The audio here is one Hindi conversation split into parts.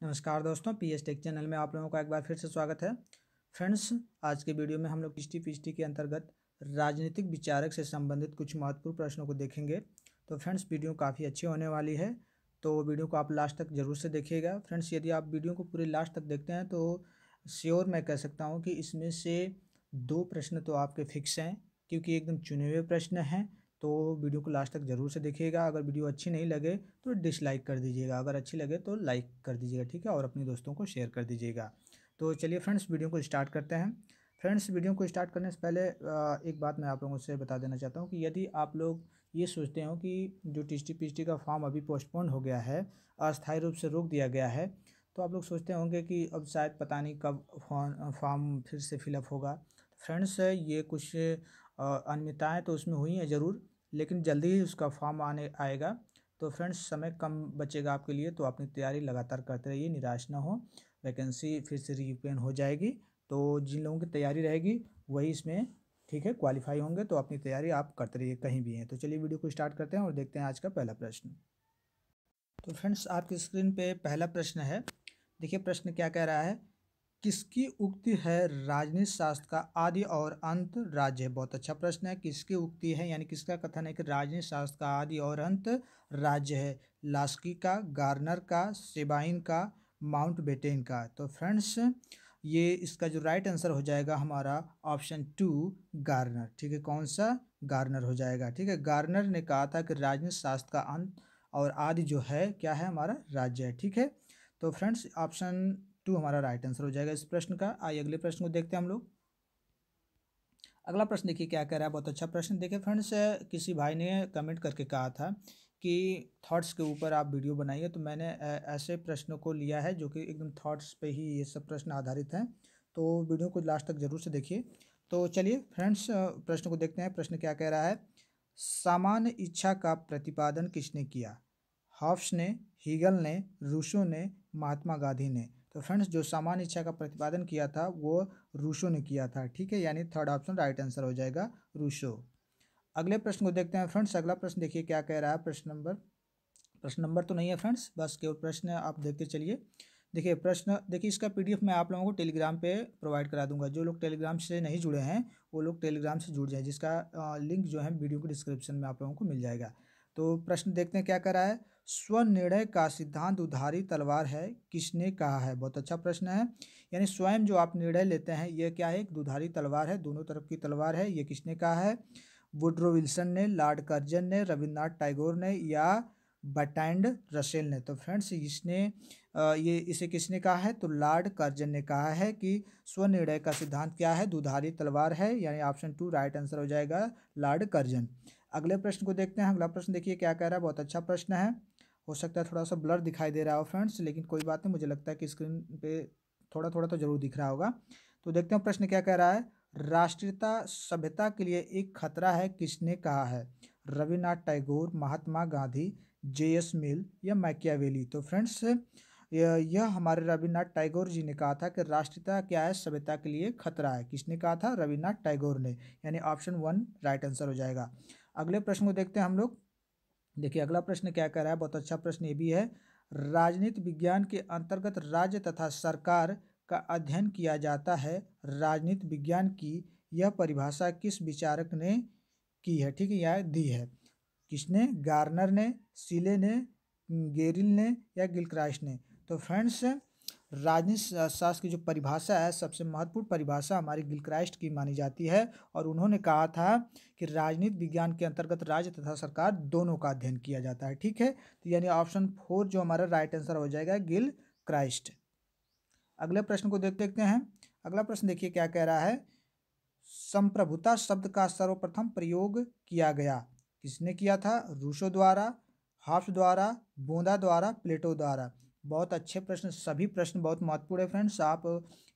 नमस्कार दोस्तों, पीएस टेक चैनल में आप लोगों का एक बार फिर से स्वागत है। फ्रेंड्स, आज के वीडियो में हम लोग पीएसटी के अंतर्गत राजनीतिक विचारक से संबंधित कुछ महत्वपूर्ण प्रश्नों को देखेंगे। तो फ्रेंड्स, वीडियो काफ़ी अच्छी होने वाली है, तो वीडियो को आप लास्ट तक ज़रूर से देखिएगा। फ्रेंड्स, यदि आप वीडियो को पूरे लास्ट तक देखते हैं तो श्योर मैं कह सकता हूँ कि इसमें से 2 प्रश्न तो आपके फिक्स हैं, क्योंकि एकदम चुने हुए प्रश्न हैं। तो वीडियो को लास्ट तक ज़रूर से देखिएगा। अगर वीडियो अच्छी नहीं लगे तो डिसलाइक कर दीजिएगा, अगर अच्छी लगे तो लाइक कर दीजिएगा, ठीक है, और अपने दोस्तों को शेयर कर दीजिएगा। तो चलिए फ्रेंड्स, वीडियो को स्टार्ट करते हैं। फ्रेंड्स, वीडियो को स्टार्ट करने से पहले एक बात मैं आप लोगों से बता देना चाहता हूँ कि यदि आप लोग ये सोचते हो कि जो पीएसटी का फॉर्म अभी पोस्टपोन हो गया है, अस्थायी रूप से रोक दिया गया है, तो आप लोग सोचते होंगे कि अब शायद पता नहीं कब फॉर्म फिर से फिलअप होगा। फ्रेंड्स, ये कुछ अनियमितताएँ तो उसमें हुई हैं ज़रूर, लेकिन जल्दी ही उसका फॉर्म आएगा। तो फ्रेंड्स, समय कम बचेगा आपके लिए, तो अपनी तैयारी लगातार करते रहिए, निराश ना हो। वैकेंसी फिर से रीओपन हो जाएगी, तो जिन लोगों की तैयारी रहेगी वही इसमें, ठीक है, क्वालिफाई होंगे। तो अपनी तैयारी आप करते रहिए कहीं भी हैं। तो चलिए वीडियो को स्टार्ट करते हैं और देखते हैं आज का पहला प्रश्न। तो फ्रेंड्स, आपकी स्क्रीन पे पहला प्रश्न है। देखिए प्रश्न क्या कह रहा है। किसकी उक्ति है राजनीति शास्त्र का आदि और अंत राज्य है? बहुत अच्छा प्रश्न है। किसकी उक्ति है, यानी किसका कथन है कि राजनीति शास्त्र का आदि और अंत राज्य है? लास्की का, गार्नर का, सेबाइन का, माउंटबेटेन का? तो फ्रेंड्स, ये इसका जो राइट आंसर हो जाएगा हमारा ऑप्शन 2 गार्नर, ठीक है। कौन सा? गार्नर हो जाएगा, ठीक है। गार्नर ने कहा था कि राजनीति शास्त्र का अंत और आदि जो है क्या है? हमारा राज्य है, ठीक है। तो फ्रेंड्स, ऑप्शन 2 हमारा राइट आंसर हो जाएगा इस प्रश्न का। आइए अगले प्रश्न को देखते हैं हम लोग। अगला प्रश्न देखिए क्या कह रहा है, बहुत अच्छा प्रश्न। देखिए फ्रेंड्स, किसी भाई ने कमेंट करके कहा था कि थॉट्स के ऊपर आप वीडियो बनाइए, तो मैंने ऐसे प्रश्नों को लिया है जो कि एकदम थॉट्स पे ही ये सब प्रश्न आधारित हैं। तो वीडियो को लास्ट तक जरूर से देखिए। तो चलिए फ्रेंड्स, प्रश्न को देखते हैं। प्रश्न क्या कह रहा है। सामान्य इच्छा का प्रतिपादन किसने किया? हॉब्स ने, हीगल ने, रूसो ने, महात्मा गांधी ने? तो फ्रेंड्स, जो सामान्य इच्छा का प्रतिपादन किया था वो रूसो ने किया था, ठीक है, यानी थर्ड ऑप्शन राइट आंसर हो जाएगा, रूसो। अगले प्रश्न को देखते हैं फ्रेंड्स। अगला प्रश्न देखिए क्या कह रहा है। प्रश्न नंबर तो नहीं है फ्रेंड्स, बस केवल प्रश्न आप देखते चलिए। देखिए प्रश्न, देखिए इसका पीडीएफ मैं आप लोगों को टेलीग्राम पे प्रोवाइड करा दूंगा। जो लोग टेलीग्राम से नहीं जुड़े हैं वो लोग टेलीग्राम से जुड़ जाएं, जिसका लिंक जो है वीडियो के डिस्क्रिप्शन में आप लोगों को मिल जाएगा। तो प्रश्न देखते हैं क्या कह रहा है। स्वनिर्णय का सिद्धांत दुधारी तलवार है, किसने कहा है? बहुत अच्छा प्रश्न है। यानी स्वयं जो आप निर्णय लेते हैं ये क्या है? एक दुधारी तलवार है, दोनों तरफ की तलवार है। ये किसने कहा है? वुड्रो विल्सन ने, लॉर्ड कर्जन ने, रविन्द्रनाथ टैगोर ने, या बर्ट्रैंड रसेल ने? तो फ्रेंड्स, ये इसे किसने कहा है? तो लॉर्ड कर्जन ने कहा है कि स्वनिर्णय का सिद्धांत क्या है? दुधारी तलवार है, यानी ऑप्शन 2 राइट आंसर हो जाएगा, लॉर्ड कर्जन। अगले प्रश्न को देखते हैं। अगला प्रश्न देखिए क्या कह रहा है, बहुत अच्छा प्रश्न है। हो सकता है थोड़ा सा ब्लर दिखाई दे रहा हो फ्रेंड्स, लेकिन कोई बात नहीं, मुझे लगता है कि स्क्रीन पे थोड़ा थोड़ा तो जरूर दिख रहा होगा। तो देखते हैं प्रश्न क्या कह रहा है। राष्ट्रीयता सभ्यता के लिए एक खतरा है, किसने कहा है? रविन्द्रनाथ टैगोर, महात्मा गांधी, जेएस मिल, या मैकियावेली? तो फ्रेंड्स, यह हमारे रविन्द्रनाथ टैगोर जी ने कहा था कि राष्ट्रीयता क्या है? सभ्यता के लिए खतरा है। किसने कहा था? रविन्द्रनाथ टैगोर ने, यानी ऑप्शन 1 राइट आंसर हो जाएगा। अगले प्रश्न को देखते हैं हम लोग। देखिए अगला प्रश्न क्या कह रहा है, बहुत अच्छा प्रश्न ये भी है। राजनीति विज्ञान के अंतर्गत राज्य तथा सरकार का अध्ययन किया जाता है। राजनीति विज्ञान की यह परिभाषा किस विचारक ने की है? ठीक है, यह दी है। किसने? गार्नर ने, सीले ने, गेरिल ने, या गिलक्राइस्ट ने? तो फ्रेंड्स, राजनीति शास्त्र की जो परिभाषा है, सबसे महत्वपूर्ण परिभाषा हमारी गिलक्राइस्ट की मानी जाती है, और उन्होंने कहा था कि राजनीति विज्ञान के अंतर्गत राज्य तथा सरकार दोनों का अध्ययन किया जाता है, ठीक है। तो यानी ऑप्शन 4 जो हमारा राइट आंसर हो जाएगा, गिलक्राइस्ट। अगले प्रश्न को देखते हैं। अगला प्रश्न देखिए क्या कह रहा है। संप्रभुता शब्द का सर्वप्रथम प्रयोग किया गया, किसने किया था? रूसो द्वारा, हॉब्स द्वारा, बोंदा द्वारा, प्लेटो द्वारा? बहुत अच्छे प्रश्न, सभी प्रश्न बहुत महत्वपूर्ण है फ्रेंड्स। आप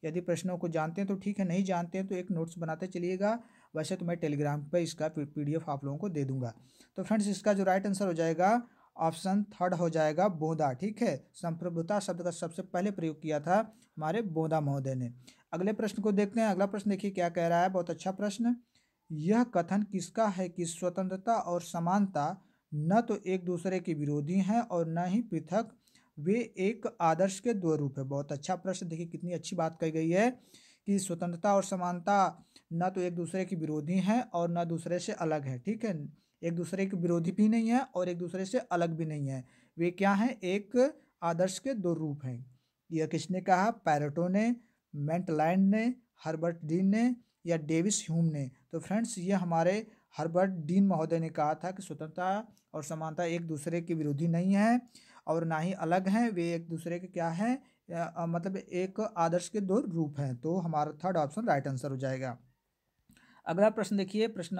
यदि प्रश्नों को जानते हैं तो ठीक है, नहीं जानते हैं तो एक नोट्स बनाते चलिएगा। वैसे तो मैं टेलीग्राम पे इसका पीडीएफ आप लोगों को दे दूंगा। तो फ्रेंड्स, इसका जो राइट आंसर हो जाएगा, ऑप्शन 3 हो जाएगा, बोंदा, ठीक है। संप्रभुता शब्द का सबसे पहले प्रयोग किया था हमारे बोंदा महोदय ने। अगले प्रश्न को देखते हैं। अगला प्रश्न देखिए क्या कह रहा है, बहुत अच्छा प्रश्न। यह कथन किसका है कि स्वतंत्रता और समानता न तो एक दूसरे के विरोधी हैं और न ही पृथक वे एक आदर्श के दो रूप है। बहुत अच्छा प्रश्न, देखिए कितनी अच्छी बात कही गई है कि स्वतंत्रता और समानता न तो एक दूसरे की विरोधी हैं और न दूसरे से अलग है, ठीक है। एक दूसरे के विरोधी भी नहीं है और एक दूसरे से अलग भी नहीं है। वे क्या हैं? एक आदर्श के दो रूप हैं। यह किसने कहा? पैरेटो ने, मेंटलैंड ने, हर्बर्ट डीन ने या डेविस ह्यूम ने? तो फ्रेंड्स ये हमारे हर्बर्ट डीन महोदय ने कहा था कि स्वतंत्रता और समानता एक दूसरे के विरोधी नहीं है और ना ही अलग हैं, वे एक दूसरे के क्या हैं? मतलब एक आदर्श के दो रूप हैं। तो हमारा थर्ड ऑप्शन राइट आंसर हो जाएगा। अगला प्रश्न देखिए, प्रश्न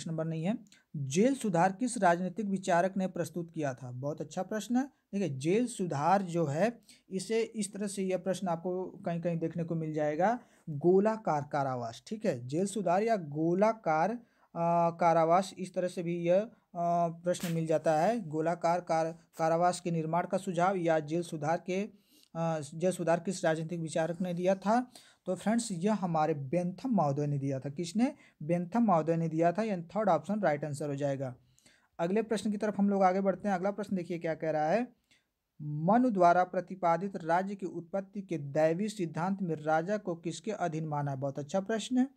नंबर नहीं है। जेल सुधार किस राजनीतिक विचारक ने प्रस्तुत किया था? बहुत अच्छा प्रश्न है। देखिए जेल सुधार जो है, इसे इस तरह से यह प्रश्न आपको कहीं कहीं देखने को मिल जाएगा, गोलाकार कारावास, ठीक है। जेल सुधार या गोलाकार कारावास, इस तरह से भी यह प्रश्न मिल जाता है। गोलाकार कारावास के निर्माण का सुझाव या जेल सुधार किस राजनीतिक विचारक ने दिया था? तो फ्रेंड्स यह हमारे बेंथम महोदय ने दिया था। किसने? बेंथम महोदय ने दिया था। यानी थर्ड ऑप्शन राइट आंसर हो जाएगा। अगले प्रश्न की तरफ हम लोग आगे बढ़ते हैं। अगला प्रश्न देखिए क्या कह रहा है। मनु द्वारा प्रतिपादित राज्य की उत्पत्ति के दैवी सिद्धांत में राजा को किसके अधीन माना है? बहुत अच्छा प्रश्न है।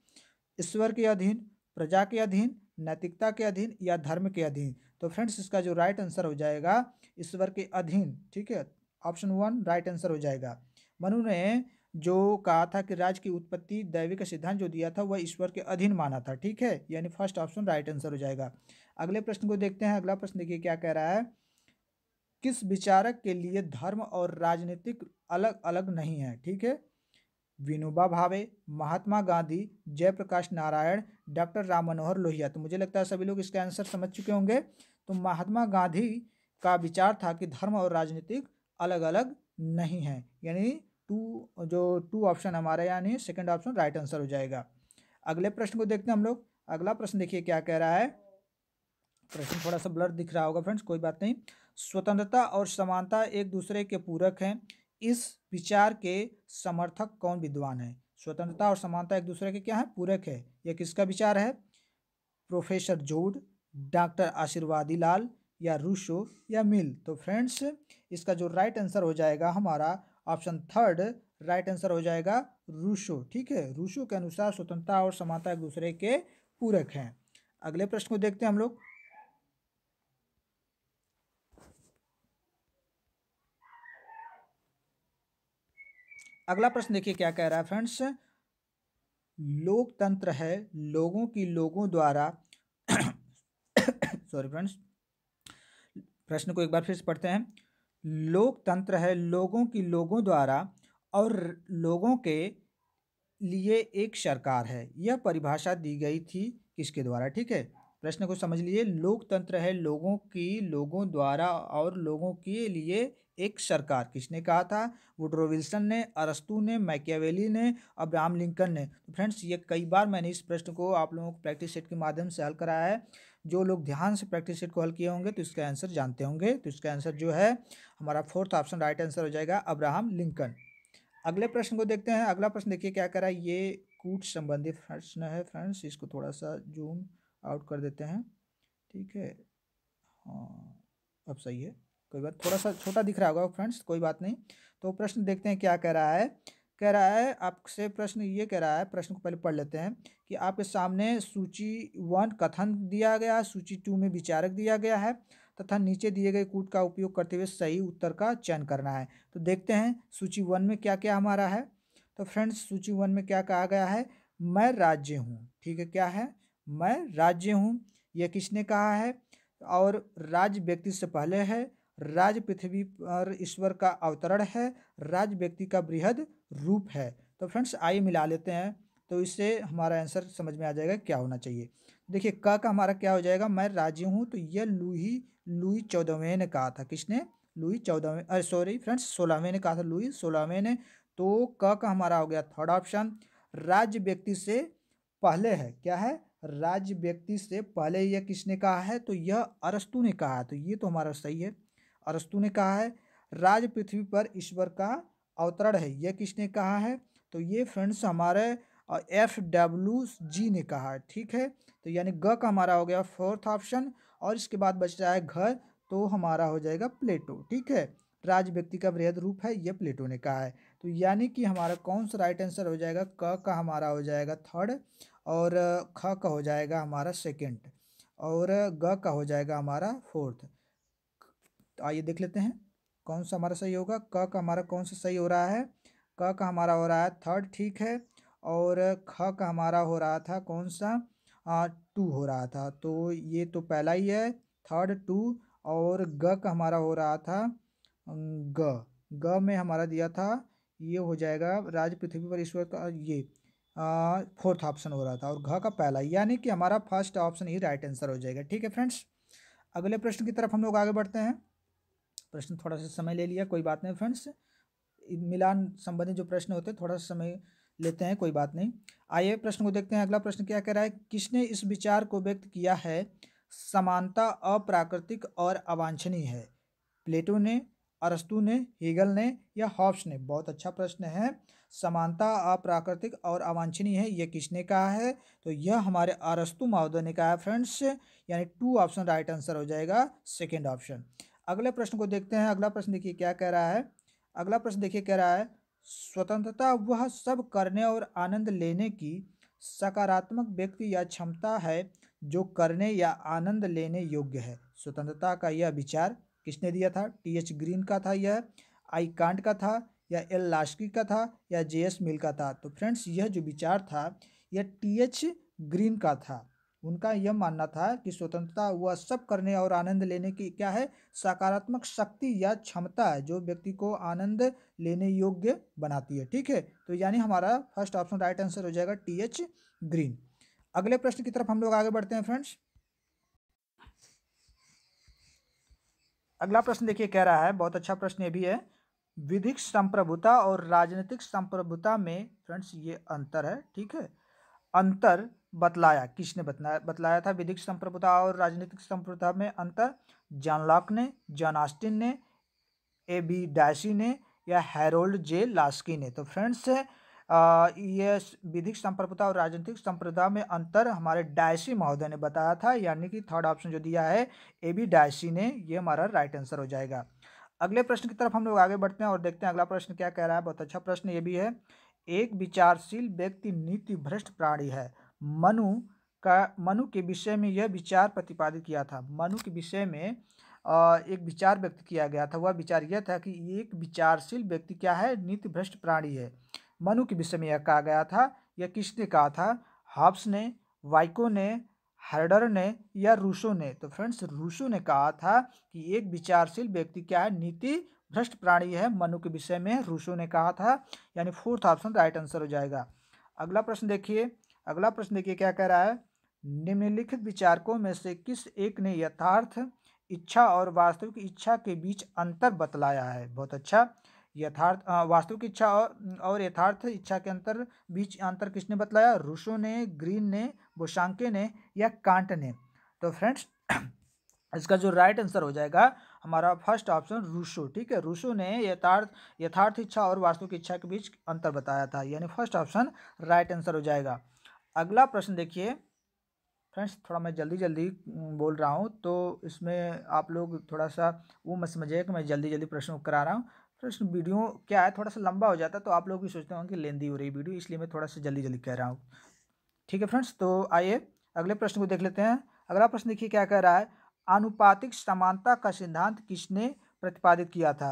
ईश्वर के अधीन, प्रजा के अधीन, नैतिकता के अधीन या धर्म के अधीन? तो फ्रेंड्स इसका जो राइट आंसर हो जाएगा ईश्वर के अधीन, ठीक है। ऑप्शन 1 राइट आंसर हो जाएगा। मनु ने जो कहा था कि राज्य की उत्पत्ति दैवी का सिद्धांत जो दिया था वह ईश्वर के अधीन माना था, ठीक है। यानी फर्स्ट ऑप्शन राइट आंसर हो जाएगा। अगले प्रश्न को देखते हैं। अगला प्रश्न देखिए क्या कह रहा है। किस विचारक के लिए धर्म और राजनीतिक अलग अलग नहीं है? ठीक है। विनोबा भावे, महात्मा गांधी, जयप्रकाश नारायण, डॉक्टर राम मनोहर लोहिया? तो मुझे लगता है सभी लोग इसका आंसर समझ चुके होंगे। तो महात्मा गांधी का विचार था कि धर्म और राजनीतिक अलग अलग नहीं है। यानी टू ऑप्शन हमारा, यानी सेकंड ऑप्शन राइट आंसर हो जाएगा। अगले प्रश्न को देखते हैं हम लोग। अगला प्रश्न देखिए क्या कह रहा है। प्रश्न थोड़ा सा ब्लर दिख रहा होगा फ्रेंड्स, कोई बात नहीं। स्वतंत्रता और समानता एक दूसरे के पूरक हैं, इस विचार के समर्थक कौन विद्वान है? स्वतंत्रता और समानता एक दूसरे के क्या है? पूरक है। यह किसका विचार है? प्रोफेसर जोड, डॉक्टर आशीर्वादी लाल या रूसो या मिल? तो फ्रेंड्स इसका जो राइट आंसर हो जाएगा हमारा ऑप्शन थर्ड राइट आंसर हो जाएगा रूसो, ठीक है। रूसो के अनुसार स्वतंत्रता और समानता एक दूसरे के पूरक हैं। अगले प्रश्न को देखते हैं हम लोग। अगला प्रश्न देखिए क्या कह रहा है फ्रेंड्स। लोकतंत्र है लोगों की लोगों द्वारा सॉरी फ्रेंड्स, प्रश्न को एक बार फिर से पढ़ते हैं। लोकतंत्र है लोगों की लोगों द्वारा और लोगों के लिए एक सरकार है, यह परिभाषा दी गई थी किसके द्वारा? ठीक है, प्रश्न को समझ लीजिए। लोकतंत्र है लोगों की लोगों द्वारा और लोगों के लिए एक सरकार, किसने कहा था? वुडरो विल्सन ने, अरस्तू ने, मैकियावेली ने, अब्राहम लिंकन ने? तो फ्रेंड्स ये कई बार मैंने इस प्रश्न को आप लोगों को प्रैक्टिस सेट के माध्यम से हल कराया है। जो लोग ध्यान से प्रैक्टिस सेट को हल किए होंगे तो इसका आंसर जानते होंगे। तो इसका आंसर जो है हमारा फोर्थ ऑप्शन राइट आंसर हो जाएगा, अब्राहम लिंकन। अगले प्रश्न को देखते हैं। अगला प्रश्न देखिए क्या कह रहा है। ये कूट संबंधित प्रश्न है फ्रेंड्स, इसको थोड़ा सा जूम आउट कर देते हैं, ठीक है। हाँ अब सही है, कोई बात, थोड़ा सा छोटा दिख रहा होगा फ्रेंड्स, कोई बात नहीं। तो प्रश्न देखते हैं क्या कह रहा है। कह रहा है आपसे प्रश्न ये कह रहा है, प्रश्न को पहले पढ़ लेते हैं कि आपके सामने सूची 1 कथन दिया गया है, सूची 2 में विचारक दिया गया है तथा नीचे दिए गए कूट का उपयोग करते हुए सही उत्तर का चयन करना है। तो देखते हैं सूची 1 में क्या क्या हमारा है। तो फ्रेंड्स सूची 1 में क्या कहा गया है? मैं राज्य हूँ, ठीक है। क्या है? मैं राज्य हूँ, यह किसने कहा है? और राज्य व्यक्ति से पहले है, राज्य पृथ्वी पर ईश्वर का अवतरण है, राज्य व्यक्ति का बृहद रूप है। तो फ्रेंड्स आइए मिला लेते हैं, तो इससे हमारा आंसर समझ में आ जाएगा क्या होना चाहिए। देखिए का हमारा क्या हो जाएगा? मैं राज्य हूँ, तो यह लुई 14वें ने कहा था। किसने? लुई 14वें, अरे सॉरी फ्रेंड्स 16वें ने कहा था, लुई 16वें ने। तो का हमारा हो गया थर्ड ऑप्शन। राज्य व्यक्ति से पहले है, क्या है? राज्य व्यक्ति से पहले यह किसने कहा है? तो यह अरस्तु ने कहा है। तो ये तो हमारा सही है, अरस्तु ने कहा है। राज्य पृथ्वी पर ईश्वर का अवतरण है, यह किसने कहा है? तो ये फ्रेंड्स हमारे FWG ने कहा है, ठीक है। तो यानी ग का हमारा हो गया फोर्थ ऑप्शन। और इसके बाद बच रहा है घ, तो हमारा हो जाएगा प्लेटो। ठीक है, राज व्यक्ति का बृहद रूप है, यह प्लेटो ने कहा है। तो यानी कि हमारा कौन सा राइट आंसर हो जाएगा, क का हमारा हो जाएगा थर्ड, और ख का हो जाएगा हमारा सेकंड, और ग का हो जाएगा हमारा फोर्थ। तो आइए देख लेते हैं कौन सा हमारा सही होगा। क का हमारा कौन सा सही हो रहा है, क का हमारा हो रहा है थर्ड, ठीक है, और ख का हमारा हो रहा था कौन सा, टू हो रहा था। तो ये तो पहला ही है, थर्ड टू, और ग का हमारा हो रहा था ग, ग में हमारा दिया था, ये हो जाएगा राज पृथ्वी पर ईश्वर का, ये फोर्थ ऑप्शन हो रहा था, और घ का पहला, यानी कि हमारा फर्स्ट ऑप्शन ही राइट आंसर हो जाएगा। ठीक है फ्रेंड्स, अगले प्रश्न की तरफ हम लोग आगे बढ़ते हैं। प्रश्न थोड़ा सा समय ले लिया, कोई बात नहीं फ्रेंड्स, मिलान संबंधी जो प्रश्न होते हैं थोड़ा सा समय लेते हैं, कोई बात नहीं। आइए प्रश्न को देखते हैं। अगला प्रश्न क्या कह रहा है, किसने इस विचार को व्यक्त किया है समानता अप्राकृतिक और अवांछनीय है? प्लेटो ने, अरस्तु ने, हेगल ने, या हॉब्स ने? बहुत अच्छा प्रश्न है। समानता अप्राकृतिक और अवांछनीय है, यह किसने कहा है? तो यह हमारे अरस्तु महोदय ने कहा है फ्रेंड्स, यानी टू ऑप्शन राइट आंसर हो जाएगा, सेकेंड ऑप्शन। अगले प्रश्न को देखते हैं। अगला प्रश्न देखिए क्या कह रहा है। अगला प्रश्न देखिए कह रहा है, स्वतंत्रता वह सब करने और आनंद लेने की सकारात्मक व्यक्ति या क्षमता है जो करने या आनंद लेने योग्य है। स्वतंत्रता का यह विचार किसने दिया था? टी.एच. ग्रीन का था, यह आई कांट का था, या एल लास्की का था, या जे.एस. मिल का था? तो फ्रेंड्स यह जो विचार था यह टी.एच. ग्रीन का था। उनका यह मानना था कि स्वतंत्रता वह सब करने और आनंद लेने की क्या है, सकारात्मक शक्ति या क्षमता है जो व्यक्ति को आनंद लेने योग्य बनाती है। ठीक है, तो यानी हमारा फर्स्ट ऑप्शन राइट आंसर हो जाएगा टी.एच. ग्रीन। अगले प्रश्न की तरफ हम लोग आगे बढ़ते हैं फ्रेंड्स। अगला प्रश्न देखिए कह रहा है, बहुत अच्छा प्रश्न ये भी है, विधिक संप्रभुता और राजनीतिक संप्रभुता में फ्रेंड्स ये अंतर है। ठीक है, अंतर बतलाया, किसने बतलाया था विधिक संप्रभुता और राजनीतिक संप्रभुता में अंतर? जॉन लॉक ने, जॉन ऑस्टिन ने, ए.बी. डायसी ने, या हैरोल्ड जे लास्की ने? तो फ्रेंड्स ये विधिक संप्रभुता और राजनीतिक संप्रभुता में अंतर हमारे डायसी महोदय ने बताया था, यानी कि थर्ड ऑप्शन जो दिया है ए.बी. डायसी ने, ये हमारा राइट आंसर हो जाएगा। अगले प्रश्न की तरफ हम लोग आगे बढ़ते हैं और देखते हैं अगला प्रश्न क्या कह रहा है। बहुत अच्छा प्रश्न ये भी है, एक विचारशील व्यक्ति नीति भ्रष्ट प्राणी है। मनु के विषय में यह विचार प्रतिपादित किया था। मनु के विषय में एक विचार व्यक्त किया गया था, वह विचार यह था कि एक विचारशील व्यक्ति क्या है, नीति भ्रष्ट प्राणी है। मनु के विषय में यह कहा गया था, यह किसने कहा था? हॉब्स ने, वाइको ने, हर्डर ने, या रूसो ने? तो फ्रेंड्स रूसो ने कहा था कि एक विचारशील व्यक्ति क्या है, नीति भ्रष्ट प्राणी है। मनु के विषय में रूसो ने कहा था, यानी फोर्थ ऑप्शन राइट आंसर हो जाएगा। अगला प्रश्न देखिए, अगला प्रश्न देखिए क्या कह रहा है, निम्नलिखित विचारकों में से किस एक ने यथार्थ इच्छा और वास्तविक इच्छा के बीच अंतर बतलाया है? बहुत अच्छा, यथार्थ वास्तविक इच्छा और यथार्थ इच्छा के बीच अंतर किसने बतलाया? रूसो ने, ग्रीन ने, बोशांके ने, या कांट ने? तो फ्रेंड्स इसका जो राइट आंसर हो जाएगा हमारा फर्स्ट ऑप्शन रूसो। ठीक है, रूसो ने यथार्थ इच्छा और वास्तविक इच्छा के बीच अंतर बताया था, यानी फर्स्ट ऑप्शन राइट आंसर हो जाएगा। अगला प्रश्न देखिए फ्रेंड्स, थोड़ा मैं जल्दी जल्दी बोल रहा हूँ, तो इसमें आप लोग थोड़ा सा वो मत समझिए कि मैं जल्दी जल्दी प्रश्न करा रहा हूँ। प्रश्न वीडियो क्या है, थोड़ा सा लंबा हो जाता है तो आप लोग भी सोचते होंगे कि लेंदी हो रही वीडियो, इसलिए मैं थोड़ा सा जल्दी जल्दी कह रहा हूँ। ठीक है फ्रेंड्स, तो आइए अगले प्रश्न को देख लेते हैं। अगला प्रश्न देखिए क्या कह रहा है, आनुपातिक समानता का सिद्धांत किसने प्रतिपादित किया था?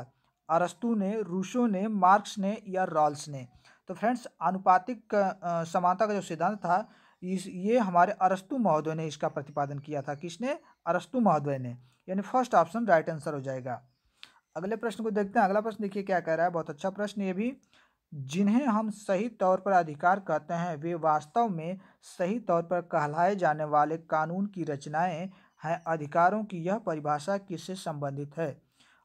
अरस्तु ने, रूसो ने, मार्क्स ने, या रॉल्स ने? तो फ्रेंड्स आनुपातिक समानता का जो सिद्धांत था ये हमारे अरस्तु महोदय ने इसका प्रतिपादन किया था। किसने? अरस्तु महोदय ने, यानी फर्स्ट ऑप्शन राइट आंसर हो जाएगा। अगले प्रश्न को देखते हैं। अगला प्रश्न देखिए क्या कह रहा है, बहुत अच्छा प्रश्न ये भी, जिन्हें हम सही तौर पर अधिकार कहते हैं वे वास्तव में सही तौर पर कहलाए जाने वाले कानून की रचनाएं हैं। अधिकारों की यह परिभाषा किससे संबंधित है?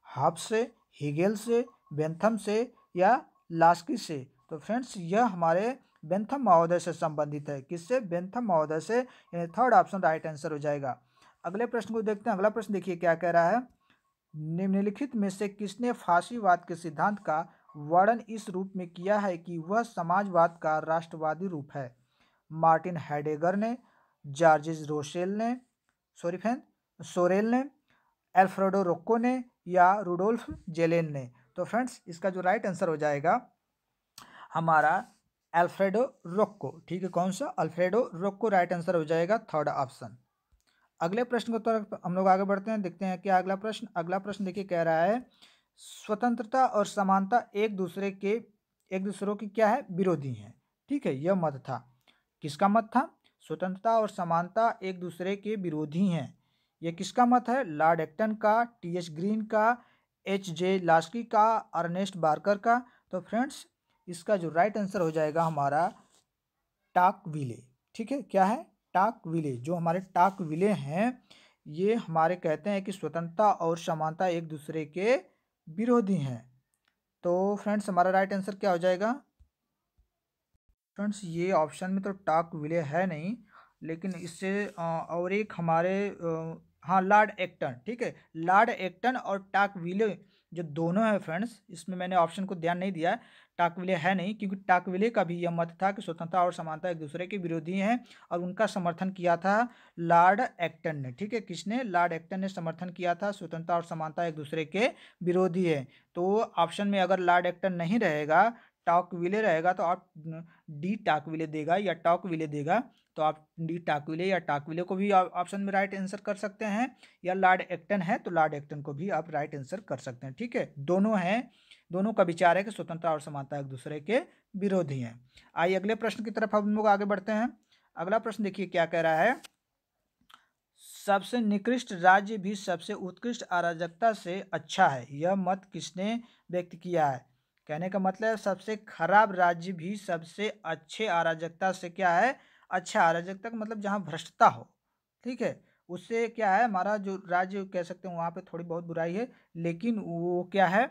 हॉब्स से, हेगेल से, बेंथम से, या लास्की से? तो फ्रेंड्स यह हमारे बेंथम महोदय से संबंधित है। किससे? बेंथम महोदय से, यानी थर्ड ऑप्शन राइट आंसर हो जाएगा। अगले प्रश्न को देखते हैं। अगला प्रश्न देखिए क्या कह रहा है, निम्नलिखित में से किसने फांसीवाद के सिद्धांत का वर्णन इस रूप में किया है कि वह समाजवाद का राष्ट्रवादी रूप है? मार्टिन हाइडेगर ने, जॉर्ज सोरेल ने, अल्फ्रेडो रोक्को ने या रुडोल्फ जेलेन ने? तो फ्रेंड्स इसका जो राइट आंसर हो जाएगा हमारा अल्फ्रेडो रोक्को। ठीक है, कौन सा? अल्फ्रेडो रोक्को राइट आंसर हो जाएगा, थर्ड ऑप्शन। अगले प्रश्न की तरफ हम लोग आगे बढ़ते हैं, देखते हैं क्या अगला प्रश्न देखिए क्या रहा है। स्वतंत्रता और समानता एक दूसरों की क्या है? विरोधी हैं। ठीक है, यह मत था, किसका मत था? स्वतंत्रता और समानता एक दूसरे के विरोधी हैं। यह किसका मत है? लॉर्ड एक्टन का, टी.एच. ग्रीन का, एच.जे. लास्की का, अर्नेस्ट बार्कर का? तो फ्रेंड्स इसका जो राइट आंसर हो जाएगा हमारा टाकविले। ठीक है, क्या है? टाकविले। जो हमारे टाकविले हैं ये हमारे कहते हैं कि स्वतंत्रता और समानता एक दूसरे के विरोधी हैं। तो फ्रेंड्स हमारा राइट आंसर क्या हो जाएगा? फ्रेंड्स ये ऑप्शन में तो टाकविले है नहीं, लेकिन इससे और एक हमारे हाँ लॉर्ड एक्टन। ठीक है, लॉर्ड एक्टन और टाकविले जो दोनों है फ्रेंड्स, इसमें मैंने ऑप्शन को ध्यान नहीं दिया है, टाकविले है नहीं, क्योंकि टाकविले का भी यह मत था कि स्वतंत्रता और समानता एक दूसरे के विरोधी हैं, और उनका समर्थन किया था लॉर्ड एक्टन ने। ठीक है, किसने? लॉर्ड एक्टन ने समर्थन किया था, स्वतंत्रता और समानता एक दूसरे के विरोधी है। तो ऑप्शन में अगर लॉर्ड एक्टन नहीं रहेगा, टाकविले रहेगा, तो आप डी टाकविले देगा या टाकविले देगा, तो आप डी टाकविले या टाकविले को भी ऑप्शन में राइट आंसर कर सकते हैं, या लॉर्ड एक्टन है तो लॉर्ड एक्टन को भी आप राइट आंसर कर सकते हैं। ठीक है, दोनों हैं, दोनों का विचार है कि स्वतंत्रता और समानता एक दूसरे के विरोधी हैं। आइए अगले प्रश्न की तरफ हम लोग आगे बढ़ते हैं। अगला प्रश्न देखिए क्या कह रहा है। सबसे निकृष्ट राज्य भी सबसे उत्कृष्ट अराजकता से अच्छा है, यह मत किसने व्यक्त किया है? कहने का मतलब सबसे खराब राज्य भी सबसे अच्छे अराजकता से क्या है? अच्छा। अराजकता का मतलब जहाँ भ्रष्टता हो। ठीक है, उससे क्या है, हमारा जो राज्य कह सकते हैं वहाँ पे थोड़ी बहुत बुराई है, लेकिन वो क्या है,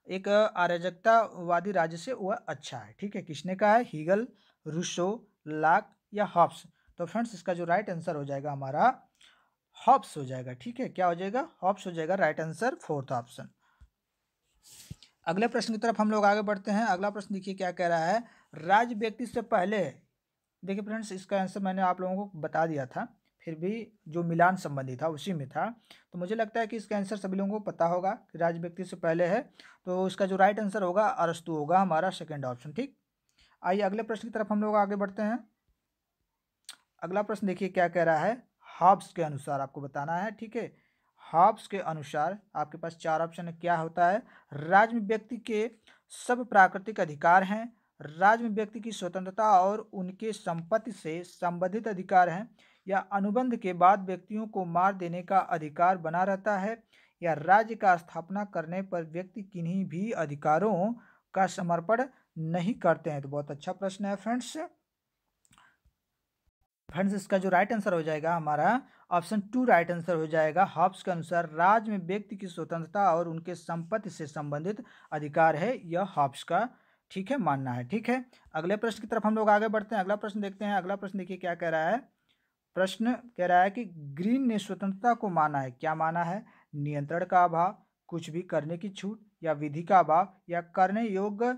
एक अराजकतावादी राज्य से वह अच्छा है। ठीक है, किसने कहा है? हीगल, रूसो, लाक या हॉब्स? तो फ्रेंड्स इसका जो राइट आंसर हो जाएगा हमारा हॉब्स हो जाएगा। ठीक है, क्या हो जाएगा? हॉब्स हो जाएगा राइट आंसर, फोर्थ ऑप्शन। अगले प्रश्न की तरफ हम लोग आगे बढ़ते हैं। अगला प्रश्न देखिए क्या कह रहा है। राज्य व्यक्ति से पहले, देखिए फ्रेंड्स इसका आंसर मैंने आप लोगों को बता दिया था, फिर भी जो मिलान संबंधी था उसी में था, तो मुझे लगता है कि इसका आंसर सभी लोगों को पता होगा कि राज्य व्यक्ति से पहले है, तो इसका जो राइट आंसर होगा अरस्तु होगा, हमारा सेकेंड ऑप्शन। ठीक, आइए अगले प्रश्न की तरफ हम लोग आगे बढ़ते हैं। अगला प्रश्न देखिए क्या कह रहा है। हॉब्स के अनुसार आपको बताना है। ठीक है, हॉब्स के अनुसार आपके पास चार ऑप्शन है, क्या होता है? राज्य में व्यक्ति के सब प्राकृतिक अधिकार हैं, राज्य में व्यक्ति की स्वतंत्रता और उनके संपत्ति से संबंधित अधिकार हैं, या अनुबंध के बाद व्यक्तियों को मार देने का अधिकार बना रहता है, या राज्य का स्थापना करने पर व्यक्ति किन्हीं भी अधिकारों का समर्पण नहीं करते हैं। तो बहुत अच्छा प्रश्न है फ्रेंड्स। फ्रेंड्स इसका जो राइट आंसर हो जाएगा हमारा ऑप्शन टू राइट आंसर हो जाएगा। हॉब्स के अनुसार राज्य में व्यक्ति की स्वतंत्रता और उनके संपत्ति से संबंधित अधिकार है, यह हॉब्स का ठीक है मानना है। ठीक है, अगले प्रश्न की तरफ हम लोग आगे बढ़ते हैं। अगला प्रश्न देखते हैं। अगला प्रश्न देखिए क्या कह रहा है। प्रश्न कह रहा है कि ग्रीन ने स्वतंत्रता को माना है, क्या माना है? नियंत्रण का अभाव, कुछ भी करने की छूट, या विधि का अभाव, या करने योग्य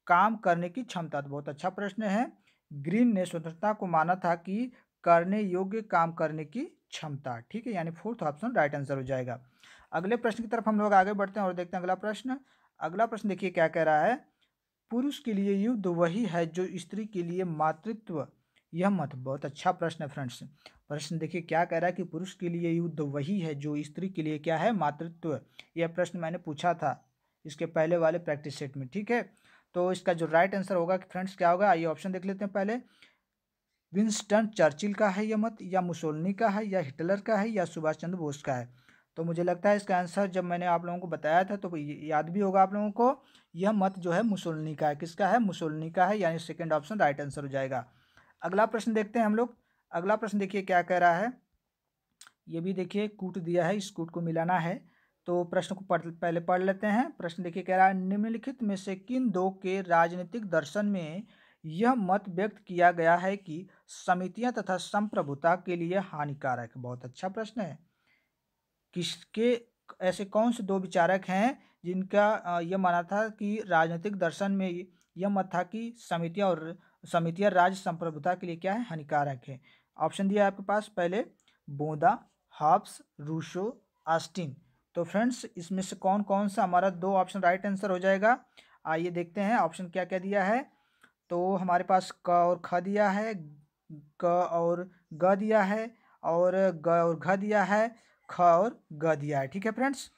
काम करने की क्षमता। तो बहुत अच्छा प्रश्न है। ग्रीन ने स्वतंत्रता को माना था कि करने योग्य काम करने की क्षमता। ठीक है, यानी फोर्थ ऑप्शन राइट आंसर हो जाएगा। अगले प्रश्न की तरफ हम लोग आगे बढ़ते हैं और देखते हैं अगला प्रश्न। अगला प्रश्न देखिए क्या कह रहा है। पुरुष के लिए युद्ध वही है जो स्त्री के लिए मातृत्व, यह मत। बहुत अच्छा प्रश्न है फ्रेंड्स। प्रश्न देखिए क्या कह रहा है कि पुरुष के लिए युद्ध वही है जो स्त्री के लिए क्या है? मातृत्व। यह प्रश्न मैंने पूछा था इसके पहले वाले प्रैक्टिस सेट में। ठीक है, तो इसका जो राइट आंसर होगा कि फ्रेंड्स क्या होगा, आइए ऑप्शन देख लेते हैं पहले। विंस्टन चर्चिल का है यह मत, या मुसोलिनी का है, या हिटलर का है, या सुभाष चंद्र बोस का है? तो मुझे लगता है इसका आंसर जब मैंने आप लोगों को बताया था तो याद भी होगा आप लोगों को। यह मत जो है मुसोलिनी का है। किसका है? मुसोलिनी का है, यानी सेकेंड ऑप्शन राइट आंसर हो जाएगा। अगला प्रश्न देखते हैं हम लोग। अगला प्रश्न देखिए क्या कह रहा है। ये भी देखिए कूट दिया है, इस कूट को मिलाना है, तो प्रश्न को पहले पढ़ लेते हैं। प्रश्न देखिए कह रहा है, निम्नलिखित में से किन दो के राजनीतिक दर्शन में यह मत व्यक्त किया गया है कि समितियां तथा संप्रभुता के लिए हानिकारक है? बहुत अच्छा प्रश्न है। किसके ऐसे कौन से दो विचारक हैं जिनका यह माना था कि राजनीतिक दर्शन में यह मत था कि समितियां राज्य संप्रभुता के लिए क्या है? हानिकारक है। ऑप्शन दिया है आपके पास, पहले बोदा, हॉब्स, रूसो, ऑस्टिन। तो फ्रेंड्स इसमें से कौन कौन सा हमारा दो ऑप्शन राइट आंसर हो जाएगा। आइए देखते हैं ऑप्शन क्या क्या दिया है। तो हमारे पास क और ख दिया है, क और ग दिया है, और ग और घ दिया है, ख और ग दिया है। ठीक है फ्रेंड्स।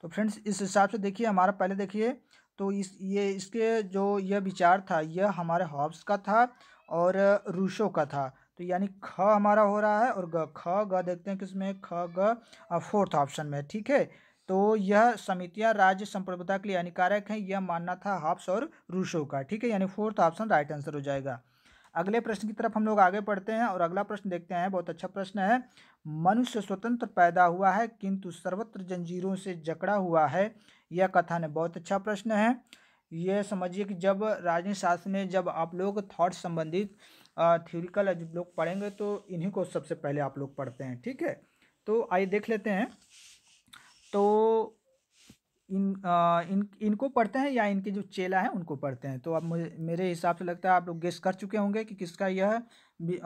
तो फ्रेंड्स इस हिसाब से देखिए हमारा पहले देखिए, तो इसके जो यह विचार था यह हमारे हॉब्स का था और रूसो का था। तो यानी ख हमारा हो रहा है और ग, ख ग देखते हैं किसमें, ख ग फोर्थ ऑप्शन में। ठीक है। तो यह समितियां राज्य संप्रभुता के लिए हानिकारक हैं, यह मानना था हॉब्स और रूसो का। ठीक है, यानी फोर्थ ऑप्शन राइट आंसर हो जाएगा। अगले प्रश्न की तरफ हम लोग आगे बढ़ते हैं और अगला प्रश्न देखते हैं। बहुत अच्छा प्रश्न है। मनुष्य स्वतंत्र पैदा हुआ है किंतु सर्वत्र जंजीरों से जकड़ा हुआ है, यह कथन है। बहुत अच्छा प्रश्न है। ये समझिए कि जब राजनीति शास्त्र में जब आप लोग थॉट संबंधित थ्योरिकल जब लोग पढ़ेंगे तो इन्हीं को सबसे पहले आप लोग पढ़ते हैं। ठीक है, तो आइए देख लेते हैं। तो इनको पढ़ते हैं या इनके जो चेला हैं उनको पढ़ते हैं। तो अब मुझे मेरे हिसाब से लगता है आप लोग गेस कर चुके होंगे कि किसका यह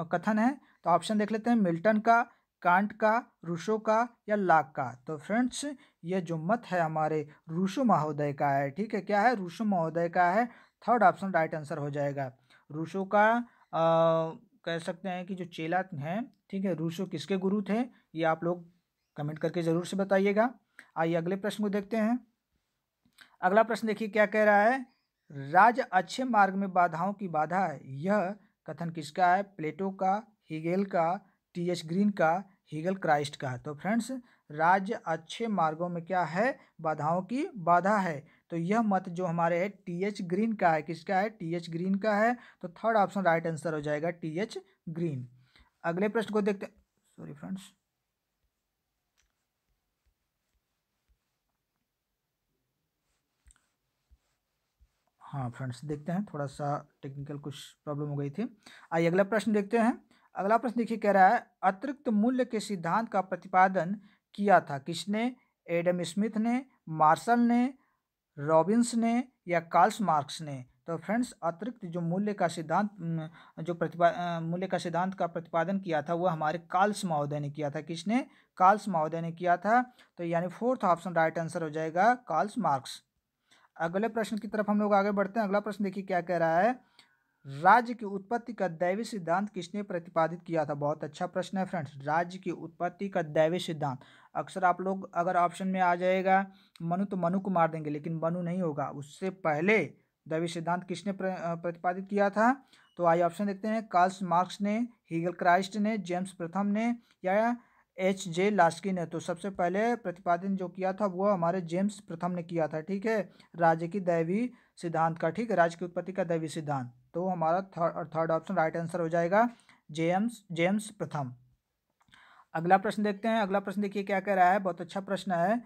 कथन है। तो ऑप्शन देख लेते हैं, मिल्टन का, कांट का, रूसो का या लाक का। तो फ्रेंड्स ये जो मत है हमारे रूसो महोदय का है। ठीक है, क्या है, रूसो महोदय का है। थर्ड ऑप्शन राइट आंसर हो जाएगा। रूसो का कह सकते हैं कि जो चेला हैं। ठीक है, रूसो किसके गुरु थे ये आप लोग कमेंट करके ज़रूर से बताइएगा। आइए अगले प्रश्न को देखते हैं। अगला प्रश्न देखिए क्या कह रहा है। राज्य अच्छे मार्ग में बाधाओं की बाधा है, यह कथन किसका है। प्लेटो का, हीगेल का, टी.एच. ग्रीन का, हीगल क्राइस्ट का। तो फ्रेंड्स राज्य अच्छे मार्गों में क्या है, बाधाओं की बाधा है। तो यह मत जो हमारे है टी.एच. ग्रीन का है। किसका है, टी.एच. ग्रीन का है। तो थर्ड ऑप्शन राइट आंसर हो जाएगा, टी.एच. ग्रीन। अगले प्रश्न को देखते, सॉरी फ्रेंड्स, हाँ फ्रेंड्स देखते हैं, थोड़ा सा टेक्निकल कुछ प्रॉब्लम हो गई थी। आइए अगला प्रश्न देखते हैं। अगला प्रश्न देखिए कह रहा है, अतिरिक्त मूल्य के सिद्धांत का प्रतिपादन किया था किसने। एडम स्मिथ ने, मार्शल ने, रॉबिन्स ने या कार्ल मार्क्स ने। तो फ्रेंड्स अतिरिक्त जो मूल्य का सिद्धांत मूल्य का सिद्धांत का प्रतिपादन किया था वह हमारे कार्ल महोदय ने किया था। किसने, कार्ल महोदय ने किया था। तो यानी फोर्थ ऑप्शन राइट आंसर हो जाएगा, कार्ल मार्क्स। अगले प्रश्न की तरफ हम लोग आगे बढ़ते हैं। अगला प्रश्न देखिए क्या कह रहा है, राज्य की उत्पत्ति का दैवी सिद्धांत किसने प्रतिपादित किया था। बहुत अच्छा प्रश्न है फ्रेंड्स, राज्य की उत्पत्ति का दैवी सिद्धांत। अक्सर आप लोग अगर ऑप्शन में आ जाएगा मनु तो मनु को मार देंगे, लेकिन मनु नहीं होगा, उससे पहले दैवी सिद्धांत किसने प्रतिपादित किया था। तो आइए ऑप्शन देखते हैं, कार्ल मार्क्स ने, हीगल क्राइस्ट ने, जेम्स प्रथम ने या H.J. लास्की ने। तो सबसे पहले प्रतिपादन जो किया था वो हमारे जेम्स प्रथम ने किया था। ठीक है, राज्य की दैवी सिद्धांत का। ठीक है, राज्य की उत्पत्ति का दैवी सिद्धांत। तो हमारा थर्ड ऑप्शन राइट आंसर हो जाएगा, जेम्स प्रथम। अगला प्रश्न देखते हैं। अगला प्रश्न देखिए क्या कह रहा है, बहुत अच्छा प्रश्न है।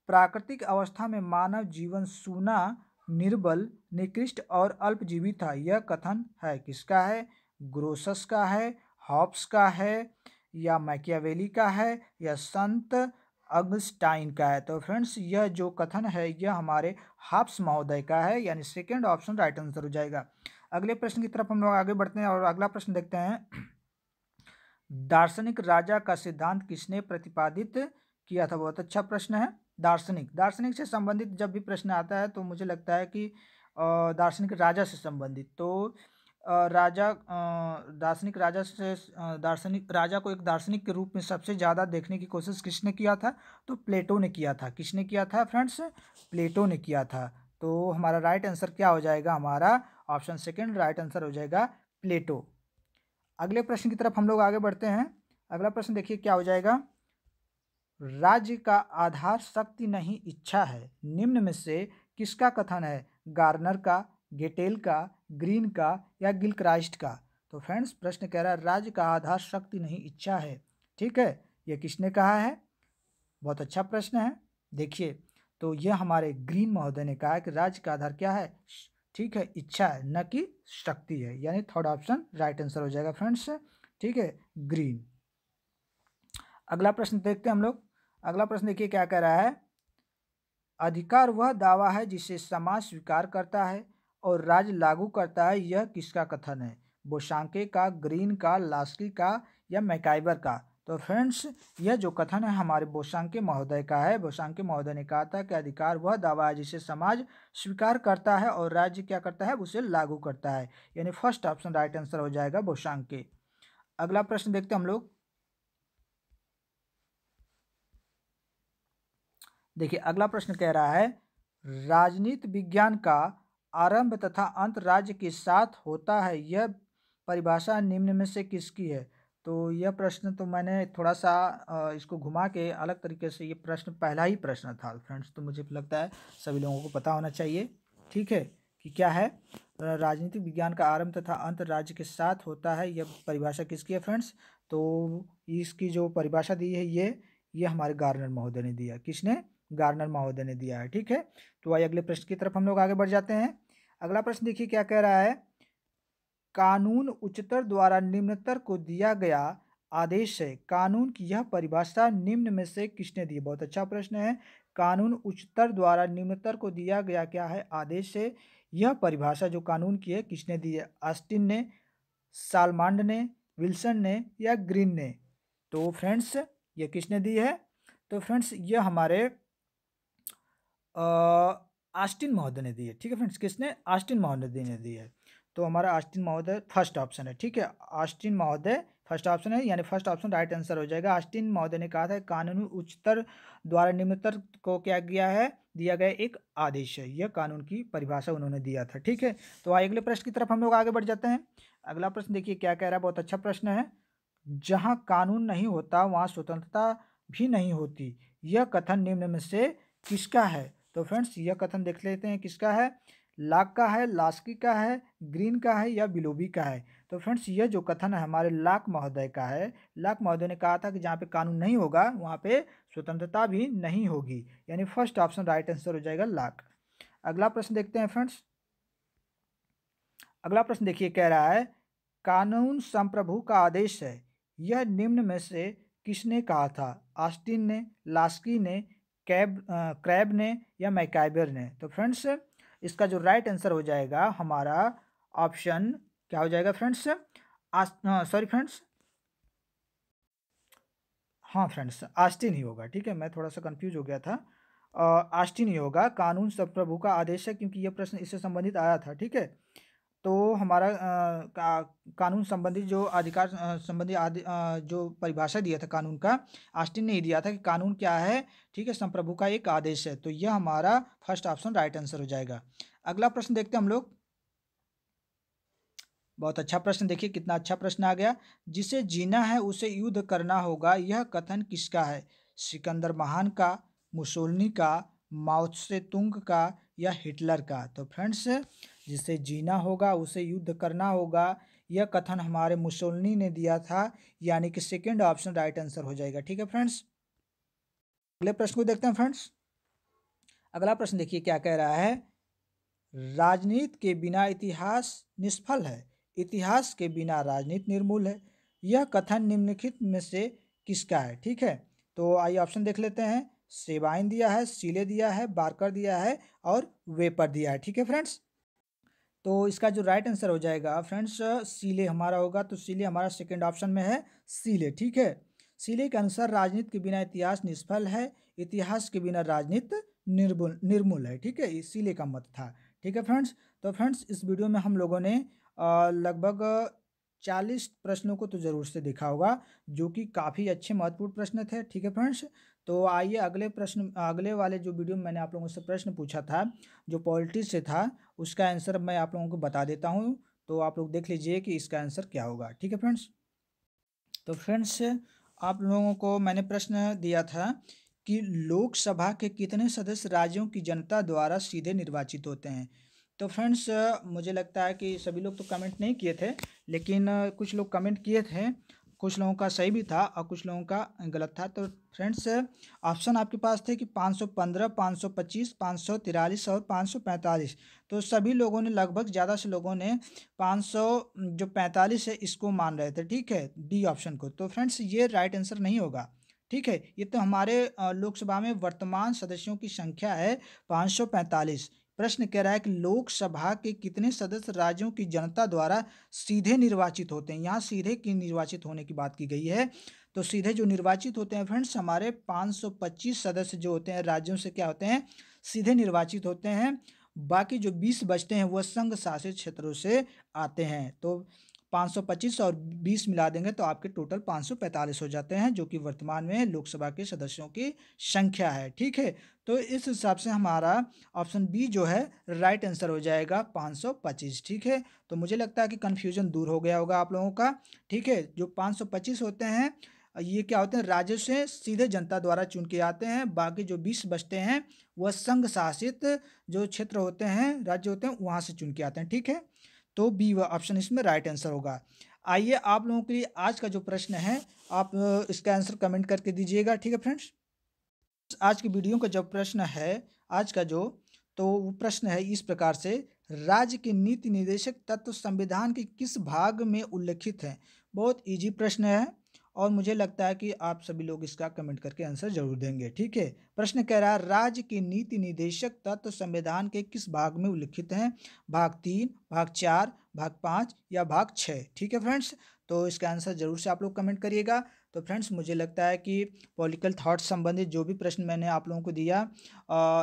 प्राकृतिक अवस्था में मानव जीवन सूना, निर्बल, निकृष्ट और अल्पजीवी था, यह कथन है किसका है। ग्रोसस का है, हॉब्स का है या मैकियावेली का है या संत अगस्टाइन का है। तो फ्रेंड्स यह जो कथन है यह हमारे हॉब्स महोदय का है, यानी सेकेंड ऑप्शन राइट आंसर हो जाएगा। अगले प्रश्न की तरफ हम लोग आगे बढ़ते हैं और अगला प्रश्न देखते हैं। दार्शनिक राजा का सिद्धांत किसने प्रतिपादित किया था। बहुत अच्छा प्रश्न है। दार्शनिक से संबंधित जब भी प्रश्न आता है तो मुझे लगता है कि दार्शनिक राजा से संबंधित, तो दार्शनिक राजा से दार्शनिक राजा को एक दार्शनिक के रूप में सबसे ज़्यादा देखने की कोशिश किसने किया था। तो प्लेटो ने किया था। किसने किया था फ्रेंड्स, प्लेटो ने किया था। तो हमारा राइट आंसर क्या हो जाएगा, हमारा ऑप्शन सेकेंड राइट आंसर हो जाएगा, प्लेटो। अगले प्रश्न की तरफ हम लोग आगे बढ़ते हैं। अगला प्रश्न देखिए क्या हो जाएगा, राज्य का आधार शक्ति नहीं इच्छा है, निम्न में से किसका कथन है। गार्नर का, गेटेल का, ग्रीन का या गिलक्राइस्ट का। तो फ्रेंड्स प्रश्न कह रहा है राज्य का आधार शक्ति नहीं इच्छा है। ठीक है, यह किसने कहा है। बहुत अच्छा प्रश्न है। देखिए तो यह हमारे ग्रीन महोदय ने कहा है कि राज्य का आधार क्या है, ठीक है, इच्छा है न कि शक्ति है, यानी थर्ड ऑप्शन राइट आंसर हो जाएगा फ्रेंड्स। ठीक है, ग्रीन। अगला प्रश्न देखते हैं हम लोग। अगला प्रश्न देखिए क्या कह रहा है, अधिकार वह दावा है जिसे समाज स्वीकार करता है और राज्य लागू करता है, यह किसका कथन है। बोशांके का, ग्रीन का, लास्की का या मैकाइबर का। तो फ्रेंड्स यह जो कथन है हमारे बोसांके महोदय का है। बोसांके महोदय ने कहा था कि अधिकार वह दावा है जिसे समाज स्वीकार करता है और राज्य क्या करता है, उसे लागू करता है। यानी फर्स्ट ऑप्शन राइट आंसर हो जाएगा बोसांके। अगला प्रश्न देखते हैं हम लोग। देखिए अगला प्रश्न कह रहा है राजनीति विज्ञान का आरंभ तथा अंत राज्य के साथ होता है, यह परिभाषा निम्न में से किसकी है। तो यह प्रश्न तो मैंने थोड़ा सा इसको घुमा के अलग तरीके से, ये प्रश्न पहला ही प्रश्न था फ्रेंड्स, तो मुझे लगता है सभी लोगों को पता होना चाहिए। ठीक है कि क्या है, राजनीतिक विज्ञान का आरंभ तथा अंत राज्य के साथ होता है, यह परिभाषा किसकी है फ्रेंड्स। तो इसकी जो परिभाषा दी है ये हमारे गार्नर महोदय ने दिया। किसने, गार्नर महोदय ने दिया है। ठीक है, तो आइए अगले प्रश्न की तरफ हम लोग आगे बढ़ जाते हैं। अगला प्रश्न देखिए क्या कह रहा है, कानून उच्चतर द्वारा निम्नतर को दिया गया आदेश है, कानून की यह परिभाषा निम्न में से किसने दी। बहुत अच्छा प्रश्न है। कानून उच्चतर द्वारा निम्नतर को दिया गया क्या है, आदेश है। यह परिभाषा जो कानून की है किसने दी है, ऑस्टिन ने, सालमांड ने, विल्सन ने या ग्रीन ने। तो फ्रेंड्स ये किसने दी है, तो फ्रेंड्स ये हमारे ऑस्टिन महोदय ने दी है। ठीक है फ्रेंड्स, किसने, ऑस्टिन महोदय ने दी है। तो हमारा ऑस्टिन महोदय फर्स्ट ऑप्शन है। ठीक है, ऑस्टिन महोदय फर्स्ट ऑप्शन है, यानी फर्स्ट ऑप्शन राइट आंसर हो जाएगा। ऑस्टिन महोदय ने कहा था कानूनी उच्चतर द्वारा निम्नतर को क्या किया है, दिया गया एक आदेश है, यह कानून की परिभाषा उन्होंने दिया था। ठीक है, तो आइए अगले प्रश्न की तरफ हम लोग आगे बढ़ जाते हैं। अगला प्रश्न देखिए क्या कह रहा है, बहुत अच्छा प्रश्न है। जहाँ कानून नहीं होता वहाँ स्वतंत्रता भी नहीं होती, यह कथन निम्न में से किसका है। तो फ्रेंड्स यह कथन देख लेते हैं किसका है, लाक का है, लास्की का है, ग्रीन का है या बिलोबी का है। तो फ्रेंड्स यह जो कथन है हमारे लाक महोदय का है। लाक महोदय ने कहा था कि जहाँ पे कानून नहीं होगा वहाँ पे स्वतंत्रता भी नहीं होगी, यानी फर्स्ट ऑप्शन राइट आंसर हो जाएगा लाक। अगला प्रश्न देखते हैं फ्रेंड्स। अगला प्रश्न देखिए कह रहा है कानून संप्रभु का आदेश है, यह निम्न में से किसने कहा था, ऑस्टिन ने, लास्की ने, क्रैब ने या मैकाइबर ने। तो फ्रेंड्स इसका जो राइट आंसर हो जाएगा हमारा ऑप्शन क्या हो जाएगा फ्रेंड्स, सॉरी फ्रेंड्स, हाँ फ्रेंड्स ऑस्टिन ही होगा। ठीक है, मैं थोड़ा सा कंफ्यूज हो गया था, ऑस्टिन ही होगा। कानून संप्रभु का आदेश है क्योंकि यह प्रश्न इससे संबंधित आया था। ठीक है, तो हमारा कानून संबंधी जो अधिकार संबंधी जो परिभाषा दिया था कानून का, ऑस्टिन ने ही दिया था कि कानून क्या है, ठीक है, संप्रभु का एक आदेश है। तो यह हमारा फर्स्ट ऑप्शन राइट आंसर हो जाएगा। अगला प्रश्न देखते हैं हम लोग। बहुत अच्छा प्रश्न, देखिए कितना अच्छा प्रश्न आ गया। जिसे जीना है उसे युद्ध करना होगा, यह कथन किसका है, सिकंदर महान का, मुसोलिनी का, माओ त्से तुंग का या हिटलर का। तो फ्रेंड्स जिसे जीना होगा उसे युद्ध करना होगा, यह कथन हमारे मुसोलिनी ने दिया था, यानी कि सेकंड ऑप्शन राइट आंसर हो जाएगा। ठीक है फ्रेंड्स, अगले प्रश्न को देखते हैं फ्रेंड्स। अगला प्रश्न देखिए क्या कह रहा है, राजनीति के बिना इतिहास निष्फल है, इतिहास के बिना राजनीति निर्मूल है, यह कथन निम्नलिखित में से किसका है। ठीक है, तो आइए ऑप्शन देख लेते हैं। सेबाइन दिया है, सीले दिया है, बार्कर दिया है और वेपर दिया है। ठीक है फ्रेंड्स, तो इसका जो राइट आंसर हो जाएगा फ्रेंड्स सीले हमारा होगा। तो सीले हमारा सेकंड ऑप्शन में है, सीले। ठीक है, सीले के अनुसार राजनीति के बिना इतिहास निष्फल है, इतिहास के बिना राजनीति निर्मूल है। ठीक है, ये सीले का मत था। ठीक है फ्रेंड्स, तो फ्रेंड्स इस वीडियो में हम लोगों ने लगभग 40 प्रश्नों को तो ज़रूर से देखा होगा, जो कि काफ़ी अच्छे महत्वपूर्ण प्रश्न थे। ठीक है फ्रेंड्स, तो आइए अगले प्रश्न, अगले वाले जो वीडियो में मैंने आप लोगों से प्रश्न पूछा था जो पॉलिटिक्स से था, उसका आंसर मैं आप लोगों को बता देता हूँ, तो आप लोग देख लीजिए कि इसका आंसर क्या होगा। ठीक है फ्रेंड्स, तो फ्रेंड्स आप लोगों को मैंने प्रश्न दिया था कि लोकसभा के कितने सदस्य राज्यों की जनता द्वारा सीधे निर्वाचित होते हैं। तो फ्रेंड्स मुझे लगता है कि सभी लोग तो कमेंट नहीं किए थे, लेकिन कुछ लोग कमेंट किए थे, कुछ लोगों का सही भी था और कुछ लोगों का गलत था। तो फ्रेंड्स ऑप्शन आपके पास थे कि 515, 525, 543 और 545। तो सभी लोगों ने, लगभग ज़्यादा से लोगों ने 500 जो 45 है इसको मान रहे थे। ठीक है, डी ऑप्शन को। तो फ्रेंड्स ये राइट आंसर नहीं होगा। ठीक है, ये तो हमारे लोकसभा में वर्तमान सदस्यों की संख्या है 545। प्रश्न कह रहा है कि लोकसभा के कितने सदस्य राज्यों की जनता द्वारा सीधे निर्वाचित होते हैं, यहाँ सीधे की निर्वाचित होने की बात की गई है। तो सीधे जो निर्वाचित होते हैं फ्रेंड्स, हमारे 525 सदस्य जो होते हैं राज्यों से क्या होते हैं, सीधे निर्वाचित होते हैं। बाकी जो 20 बचते हैं वह संघ शासित क्षेत्रों से आते हैं। तो 525 और 20 मिला देंगे तो आपके टोटल 545 हो जाते हैं, जो कि वर्तमान में लोकसभा के सदस्यों की संख्या है। ठीक है, तो इस हिसाब से हमारा ऑप्शन बी जो है राइट आंसर हो जाएगा 525। ठीक है, तो मुझे लगता है कि कन्फ्यूजन दूर हो गया होगा आप लोगों का। ठीक है, जो 525 होते हैं ये क्या होते हैं, राज्य से सीधे जनता द्वारा चुन के आते हैं। बाकी जो 20 बचते हैं वह संघ शासित जो क्षेत्र होते हैं, राज्य होते हैं, वहां से चुन के आते हैं। ठीक है, तो बी ऑप्शन इसमें राइट आंसर होगा। आइए आप लोगों के लिए आज का जो प्रश्न है, आप इसका आंसर कमेंट करके दीजिएगा। ठीक है फ्रेंड्स, आज की वीडियो का जो प्रश्न है, आज का जो तो वो प्रश्न है इस प्रकार से, राज्य के नीति निर्देशक तत्व संविधान के किस भाग में उल्लिखित हैं। बहुत इजी प्रश्न है और मुझे लगता है कि आप सभी लोग इसका कमेंट करके आंसर जरूर देंगे। ठीक है, प्रश्न कह रहा है राज्य के नीति निर्देशक तत्व संविधान के किस भाग में उल्लिखित हैं। भाग 3, भाग 4, भाग 5 या भाग 6। ठीक है फ्रेंड्स, तो इसका आंसर जरूर से आप लोग कमेंट करिएगा। तो फ्रेंड्स, मुझे लगता है कि पॉलिटिकल थॉट्स संबंधित जो भी प्रश्न मैंने आप लोगों को दिया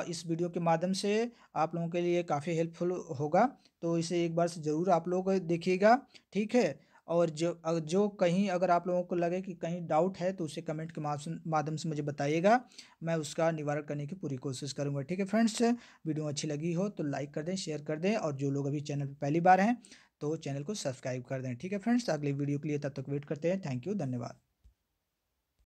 इस वीडियो के माध्यम से आप लोगों के लिए काफ़ी हेल्पफुल होगा। तो इसे एक बार से ज़रूर आप लोग देखिएगा। ठीक है, और जो कहीं अगर आप लोगों को लगे कि कहीं डाउट है तो उसे कमेंट के माध्यम से मुझे बताइएगा, मैं उसका निवारण करने की पूरी कोशिश करूँगा। ठीक है फ्रेंड्स, वीडियो अच्छी लगी हो तो लाइक कर दें, शेयर कर दें, और जो लोग अभी चैनल पर पहली बार हैं तो चैनल को सब्सक्राइब कर दें। ठीक है फ्रेंड्स, अगले वीडियो के लिए तब तक वेट करते हैं। थैंक यू, धन्यवाद।